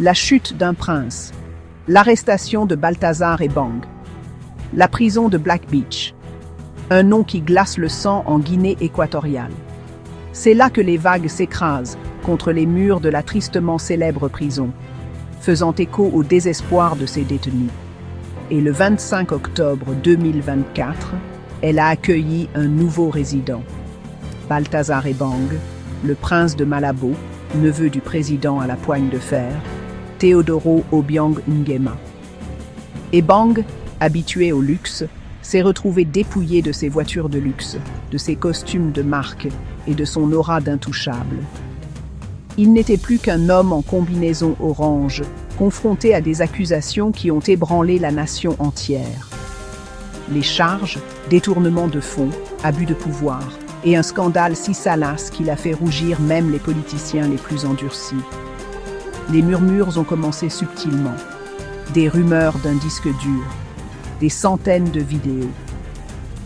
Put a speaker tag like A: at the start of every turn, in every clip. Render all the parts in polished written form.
A: La chute d'un prince, l'arrestation de Balthazar Ebang, la prison de Black Beach, un nom qui glace le sang en Guinée équatoriale. C'est là que les vagues s'écrasent contre les murs de la tristement célèbre prison, faisant écho au désespoir de ses détenus. Et le 25 octobre 2024, elle a accueilli un nouveau résident, Balthazar Ebang, le prince de Malabo, neveu du président à la poigne de fer, Teodoro Obiang Nguema. Ebang, habitué au luxe, s'est retrouvé dépouillé de ses voitures de luxe, de ses costumes de marque et de son aura d'intouchable. Il n'était plus qu'un homme en combinaison orange, confronté à des accusations qui ont ébranlé la nation entière. Les charges, détournement de fonds, abus de pouvoir, et un scandale si salace qu'il a fait rougir même les politiciens les plus endurcis. Les murmures ont commencé subtilement. Des rumeurs d'un disque dur, des centaines de vidéos.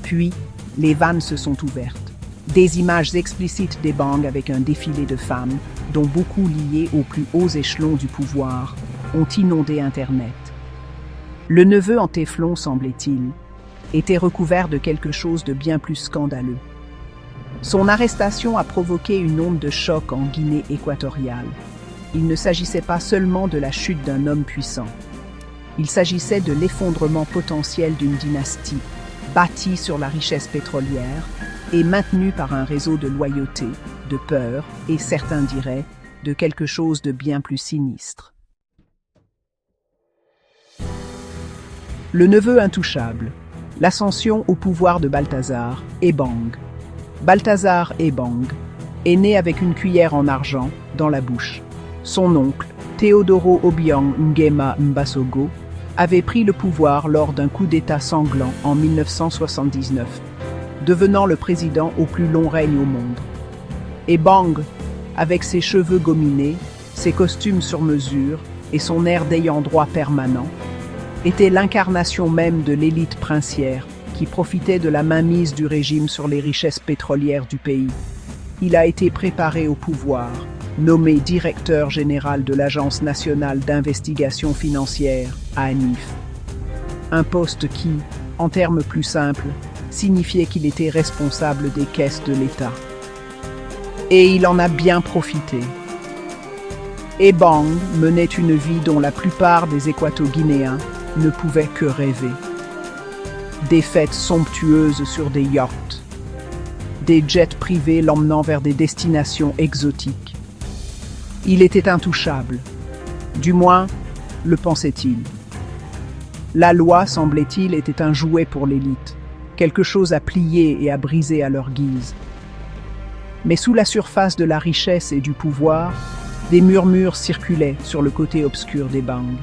A: Puis, les vannes se sont ouvertes. Des images explicites d'Ebang avec un défilé de femmes, dont beaucoup liées aux plus hauts échelons du pouvoir, ont inondé Internet. Le neveu en téflon, semblait-il, était recouvert de quelque chose de bien plus scandaleux. Son arrestation a provoqué une onde de choc en Guinée équatoriale. Il ne s'agissait pas seulement de la chute d'un homme puissant. Il s'agissait de l'effondrement potentiel d'une dynastie, bâtie sur la richesse pétrolière et maintenue par un réseau de loyauté, de peur et, certains diraient, de quelque chose de bien plus sinistre. Le neveu intouchable, l'ascension au pouvoir de Balthazar Ebang. Balthazar Ebang est né avec une cuillère en argent dans la bouche. Son oncle, Teodoro Obiang Nguema Mbasogo, avait pris le pouvoir lors d'un coup d'État sanglant en 1979, devenant le président au plus long règne au monde. Ebang, avec ses cheveux gominés, ses costumes sur mesure et son air d'ayant droit permanent, était l'incarnation même de l'élite princière qui profitait de la mainmise du régime sur les richesses pétrolières du pays. Il a été préparé au pouvoir, nommé directeur général de l'Agence nationale d'investigation financière, ANIF. Un poste qui, en termes plus simples, signifiait qu'il était responsable des caisses de l'État. Et il en a bien profité. Ebang menait une vie dont la plupart des Équato-Guinéens ne pouvaient que rêver. Des fêtes somptueuses sur des yachts, des jets privés l'emmenant vers des destinations exotiques. Il était intouchable, du moins, le pensait-il. La loi, semblait-il, était un jouet pour l'élite, quelque chose à plier et à briser à leur guise. Mais sous la surface de la richesse et du pouvoir, des murmures circulaient sur le côté obscur d'Ebang.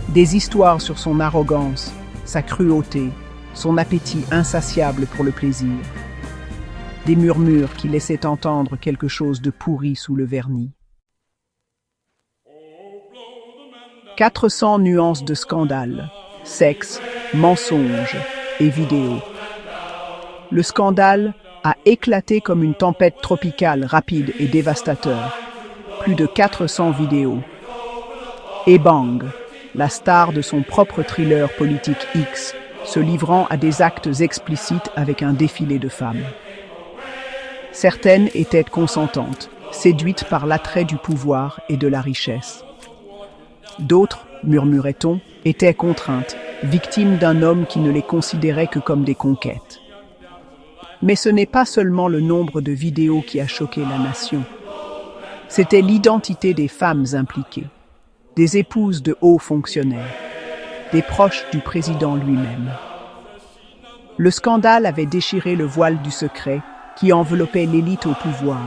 A: Des histoires sur son arrogance, sa cruauté, son appétit insatiable pour le plaisir. Des murmures qui laissaient entendre quelque chose de pourri sous le vernis. 400 nuances de scandale, sexe, mensonges et vidéos. Le scandale a éclaté comme une tempête tropicale rapide et dévastateur. Plus de 400 vidéos. Ebang, la star de son propre thriller politique X, se livrant à des actes explicites avec un défilé de femmes. Certaines étaient consentantes, séduites par l'attrait du pouvoir et de la richesse. D'autres, murmurait-on, étaient contraintes, victimes d'un homme qui ne les considérait que comme des conquêtes. Mais ce n'est pas seulement le nombre de vidéos qui a choqué la nation. C'était l'identité des femmes impliquées, des épouses de hauts fonctionnaires, des proches du président lui-même. Le scandale avait déchiré le voile du secret qui enveloppait l'élite au pouvoir,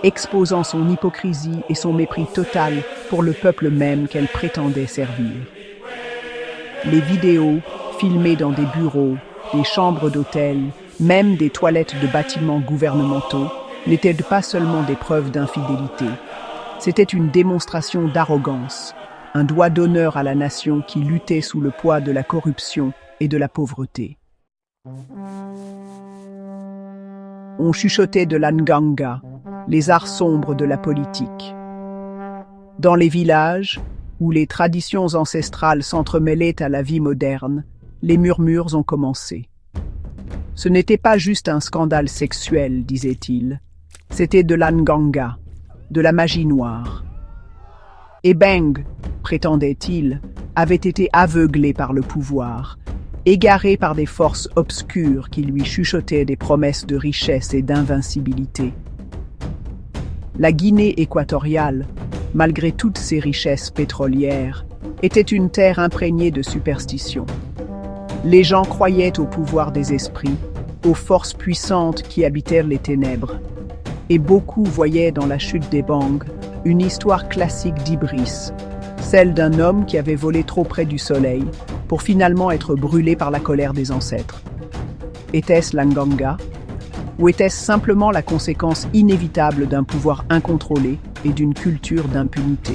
A: exposant son hypocrisie et son mépris total pour le peuple même qu'elle prétendait servir. Les vidéos, filmées dans des bureaux, des chambres d'hôtel, même des toilettes de bâtiments gouvernementaux, n'étaient pas seulement des preuves d'infidélité. C'était une démonstration d'arrogance, un doigt d'honneur à la nation qui luttait sous le poids de la corruption et de la pauvreté. On chuchotait de l'Anganga, les arts sombres de la politique. Dans les villages, où les traditions ancestrales s'entremêlaient à la vie moderne, les murmures ont commencé. Ce n'était pas juste un scandale sexuel, disait-il. C'était de l'anganga, de la magie noire. Ebeng, prétendait-il, avait été aveuglé par le pouvoir, égaré par des forces obscures qui lui chuchotaient des promesses de richesse et d'invincibilité. La Guinée équatoriale, malgré toutes ses richesses pétrolières, était une terre imprégnée de superstitions. Les gens croyaient au pouvoir des esprits, aux forces puissantes qui habitèrent les ténèbres, et beaucoup voyaient dans la chute d'Ebeng une histoire classique d'Ibris, celle d'un homme qui avait volé trop près du soleil pour finalement être brûlé par la colère des ancêtres. Était-ce l'Anganga? Ou était-ce simplement la conséquence inévitable d'un pouvoir incontrôlé et d'une culture d'impunité?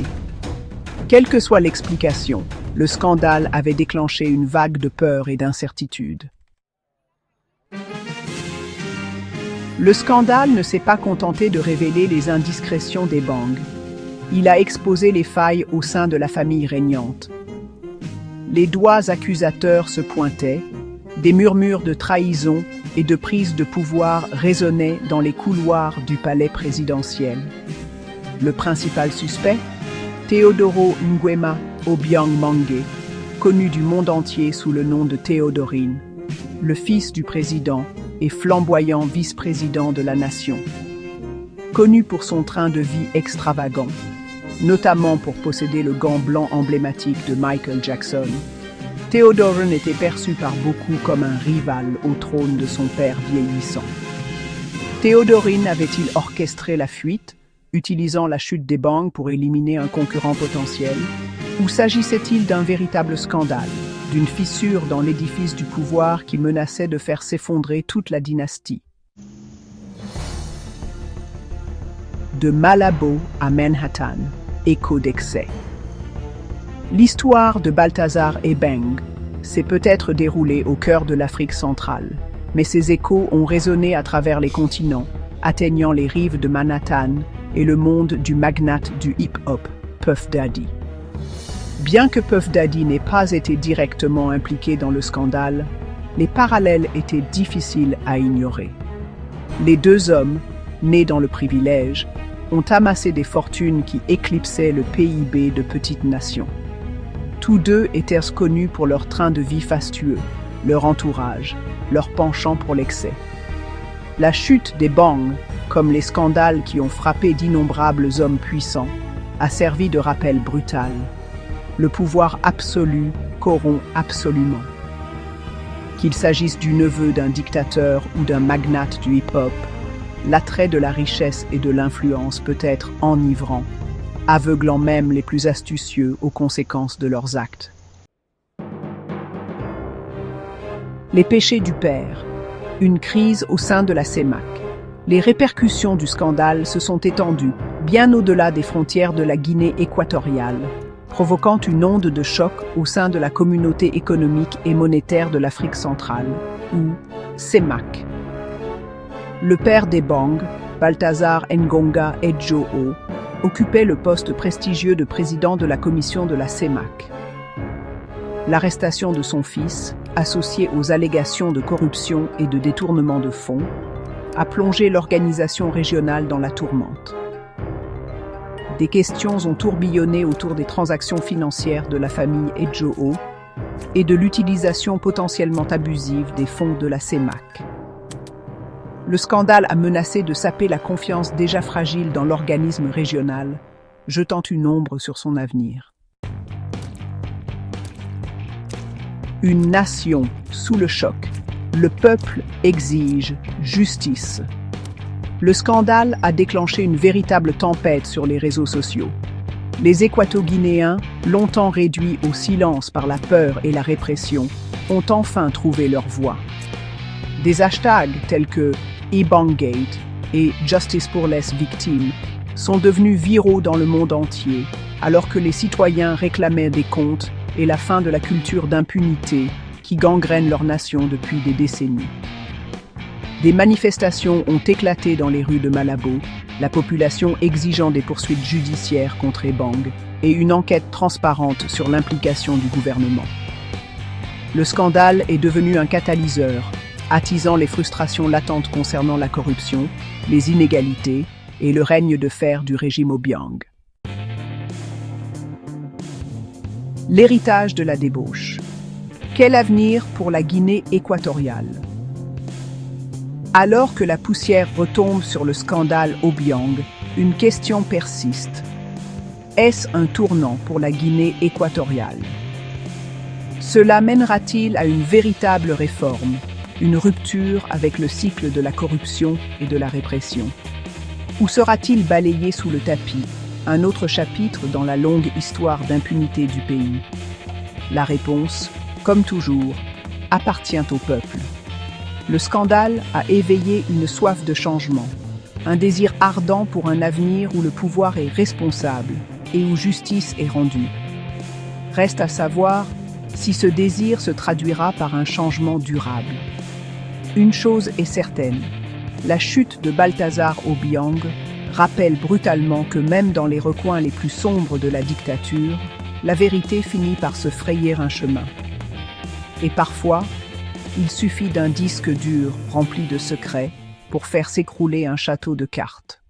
A: Quelle que soit l'explication, le scandale avait déclenché une vague de peur et d'incertitude. Le scandale ne s'est pas contenté de révéler les indiscrétions d'Ebeng. Il a exposé les failles au sein de la famille régnante. Les doigts accusateurs se pointaient, des murmures de trahison et de prise de pouvoir résonnaient dans les couloirs du palais présidentiel. Le principal suspect, Teodoro Nguema Obiang Mangue, connu du monde entier sous le nom de Théodorine, le fils du président et flamboyant vice-président de la nation. Connu pour son train de vie extravagant, notamment pour posséder le gant blanc emblématique de Michael Jackson, Théodorine était perçu par beaucoup comme un rival au trône de son père vieillissant. Théodorine avait-il orchestré la fuite, utilisant la chute d'Ebeng pour éliminer un concurrent potentiel, ou s'agissait-il d'un véritable scandale, d'une fissure dans l'édifice du pouvoir qui menaçait de faire s'effondrer toute la dynastie? De Malabo à Manhattan, écho d'excès. L'histoire de Balthazar Ebeng s'est peut-être déroulée au cœur de l'Afrique centrale, mais ses échos ont résonné à travers les continents, atteignant les rives de Manhattan et le monde du magnate du hip-hop, Puff Daddy. Bien que Puff Daddy n'ait pas été directement impliqué dans le scandale, les parallèles étaient difficiles à ignorer. Les deux hommes, nés dans le privilège, ont amassé des fortunes qui éclipsaient le PIB de petites nations. Tous deux étaient connus pour leur train de vie fastueux, leur entourage, leur penchant pour l'excès. La chute d'Ebeng, comme les scandales qui ont frappé d'innombrables hommes puissants, a servi de rappel brutal. Le pouvoir absolu corrompt absolument. Qu'il s'agisse du neveu d'un dictateur ou d'un magnate du hip-hop, l'attrait de la richesse et de l'influence peut être enivrant, aveuglant même les plus astucieux aux conséquences de leurs actes. Les péchés du père, une crise au sein de la CEMAC. Les répercussions du scandale se sont étendues bien au-delà des frontières de la Guinée équatoriale, provoquant une onde de choc au sein de la communauté économique et monétaire de l'Afrique centrale, ou CEMAC. Le père d'Ebeng, Balthazar Ngonga Edjo-O, occupait le poste prestigieux de président de la commission de la CEMAC. L'arrestation de son fils, associée aux allégations de corruption et de détournement de fonds, a plongé l'organisation régionale dans la tourmente. Des questions ont tourbillonné autour des transactions financières de la famille Edjo-O et de l'utilisation potentiellement abusive des fonds de la CEMAC. Le scandale a menacé de saper la confiance déjà fragile dans l'organisme régional, jetant une ombre sur son avenir. Une nation sous le choc. Le peuple exige justice. Le scandale a déclenché une véritable tempête sur les réseaux sociaux. Les Équato-Guinéens, longtemps réduits au silence par la peur et la répression, ont enfin trouvé leur voix. Des hashtags tels que Ebenggate et Justice pour les victimes sont devenus viraux dans le monde entier, alors que les citoyens réclamaient des comptes et la fin de la culture d'impunité qui gangrène leur nation depuis des décennies. Des manifestations ont éclaté dans les rues de Malabo, la population exigeant des poursuites judiciaires contre Ebang et une enquête transparente sur l'implication du gouvernement. Le scandale est devenu un catalyseur, attisant les frustrations latentes concernant la corruption, les inégalités et le règne de fer du régime Obiang. L'héritage de la débauche. Quel avenir pour la Guinée équatoriale? Alors que la poussière retombe sur le scandale Obiang, une question persiste. Est-ce un tournant pour la Guinée équatoriale? Cela mènera-t-il à une véritable réforme, une rupture avec le cycle de la corruption et de la répression? Ou sera-t-il balayé sous le tapis, un autre chapitre dans la longue histoire d'impunité du pays? La réponse, comme toujours, appartient au peuple. Le scandale a éveillé une soif de changement, un désir ardent pour un avenir où le pouvoir est responsable et où justice est rendue. Reste à savoir si ce désir se traduira par un changement durable. Une chose est certaine, la chute de Balthazar Obiang rappelle brutalement que même dans les recoins les plus sombres de la dictature, la vérité finit par se frayer un chemin. Et parfois, il suffit d'un disque dur rempli de secrets pour faire s'écrouler un château de cartes.